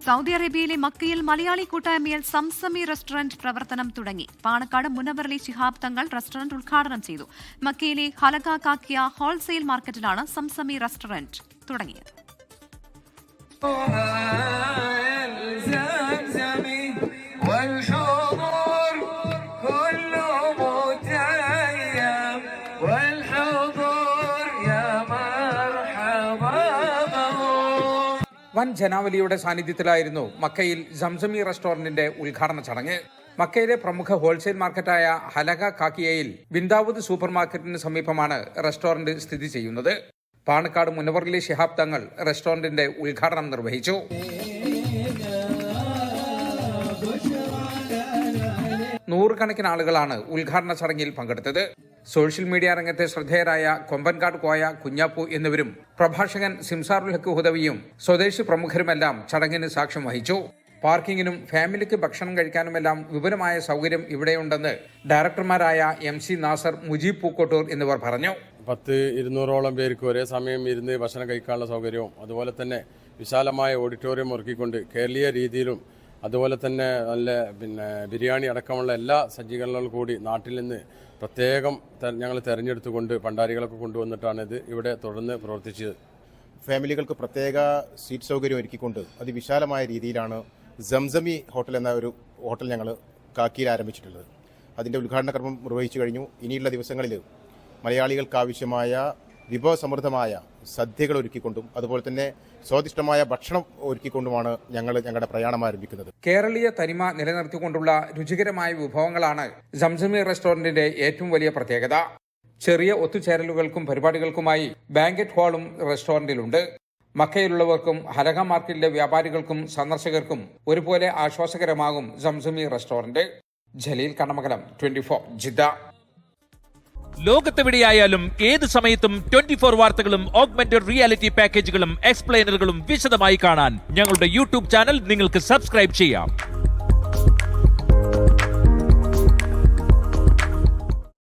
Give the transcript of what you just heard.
Saudi അറേബ്യയിലെ മക്കയിൽ മലയാളി കൂട്ടായ്മയിൽ സംസമി റെസ്റ്റോറന്റ് പ്രവർത്തനം തുടങ്ങി. പാണക്കാട് മുനവറലി ശിഹാബ് തങ്ങൾ റെസ്റ്റോറന്റ് ഉദ്ഘാടനം ചെയ്തു. മക്കയിലെ ഹലക കാക്കിയ ഹോൾസെയിൽ മാർക്കറ്റിലാണ് സംസമി റെസ്റ്റോറന്റ് തുടങ്ങിയത്. വൻ ജനാവലിയുടെ സാന്നിധ്യത്തിലായിരുന്നു മക്കയിൽ സംസമി റെസ്റ്റോറന്റിന്റെ ഉദ്ഘാടന ചടങ്ങ്. മക്കയിലെ പ്രമുഖ ഹോൾസെയിൽ മാർക്കറ്റായ ഹലക കാക്കിയയിൽ ബിന്ദാവുദ് സൂപ്പർ മാർക്കറ്റിന് സമീപമാണ് റെസ്റ്റോറന്റ് സ്ഥിതി ചെയ്യുന്നത്. പാണക്കാട് മുനവറലി ശിഹാബ് തങ്ങൾ റെസ്റ്റോറന്റിന്റെ ഉദ്ഘാടനം നിർവഹിച്ചു. നൂറുകണക്കിന് ആളുകളാണ് ഉദ്ഘാടന ചടങ്ങിൽ പങ്കെടുത്തത്. സോഷ്യൽ മീഡിയ രംഗത്തെ ശ്രദ്ധേയരായ കൊമ്പൻകാട് കോയ, കുഞ്ഞാപ്പു എന്നിവരും പ്രഭാഷകൻ സിംസാറുൽ ഹക്ക് ഹുദവിയും സ്വദേശി പ്രമുഖരുമെല്ലാം ചടങ്ങിന് സാക്ഷ്യം വഹിച്ചു. പാർക്കിങ്ങിനും ഫാമിലിക്ക് ഭക്ഷണം കഴിക്കാനുമെല്ലാം വിപുലമായ സൗകര്യം ഇവിടെയുണ്ടെന്ന് ഡയറക്ടർമാരായ MC നാസർ, മുജീബ് പൂക്കോട്ടൂർ എന്നിവർ പറഞ്ഞു. 200-ഓളം പേർക്ക് ഒരേ സമയം ഇരുന്ന് ഭക്ഷണം കഴിക്കാനുള്ള സൗകര്യവും അതുപോലെ തന്നെ വിശാലമായ ഓഡിറ്റോറിയം ഒരുക്കിക്കൊണ്ട് കേരളീയ രീതിയിലും അതുപോലെ തന്നെ നല്ല ബിരിയാണി അടക്കമുള്ള എല്ലാ സജ്ജീകരണങ്ങളും കൂടി നാട്ടിൽ നിന്ന് പ്രത്യേകം ഞങ്ങൾ തിരഞ്ഞെടുത്തുകൊണ്ട് ഭണ്ഡാരികളൊക്കെ കൊണ്ടുവന്നിട്ടാണ് ഇത് ഇവിടെ തുടർന്ന് പ്രവർത്തിച്ചത്. ഫാമിലികൾക്ക് പ്രത്യേക സീറ്റ് സൗകര്യം ഒരുക്കിക്കൊണ്ട് അതിവിശാലമായ രീതിയിലാണ് സംസമി ഹോട്ടൽ എന്ന ഒരു ഹോട്ടൽ ഞങ്ങൾ കാക്കിയിൽ ആരംഭിച്ചിട്ടുള്ളത്. അതിൻ്റെ ഉദ്ഘാടന കർമ്മം നിർവഹിച്ചു കഴിഞ്ഞു. ഇനിയുള്ള ദിവസങ്ങളിൽ മലയാളികൾക്ക് ആവശ്യമായ വിഭവസമൃദ്ധമായ സദ്യകൾ ഒരുക്കിക്കൊണ്ടും അതുപോലെ തന്നെ സ്വാദിഷ്ടമായ ഭക്ഷണം ഒരുക്കിക്കൊണ്ടുമാണ് ഞങ്ങൾ ഞങ്ങളുടെ പ്രയാണം ആരംഭിക്കുന്നത്. കേരളീയ തനിമ നിലനിർത്തിക്കൊണ്ടുള്ള രുചികരമായ വിഭവങ്ങളാണ് സംസമി റെസ്റ്റോറന്റിന്റെ ഏറ്റവും വലിയ പ്രത്യേകത. ചെറിയ ഒത്തുചേരലുകൾക്കും പരിപാടികൾക്കുമായി ബാങ്കറ്റ് ഹാളും റെസ്റ്റോറന്റിലുണ്ട്. മക്കയിലുള്ളവർക്കും ഹലക മാർക്കറ്റിലെ വ്യാപാരികൾക്കും സന്ദർശകർക്കും ഒരുപോലെ ആശ്വാസകരമാകും സംസമി റെസ്റ്റോറന്റ്. ജലീൽ കണ്ണമംഗലം, 24 ജിദ്ദ. ലോകത്തെവിടെയായാലും ഏത് സമയത്തും 24 വാർത്തകളും ഓഗ്മെന്റഡ് റിയാലിറ്റി പാക്കേജുകളും എക്സ്പ്ലെയിനറുകളും വിശദമായി കാണാൻ ഞങ്ങളുടെ YouTube ചാനൽ നിങ്ങൾക്ക് സബ്സ്ക്രൈബ് ചെയ്യാം.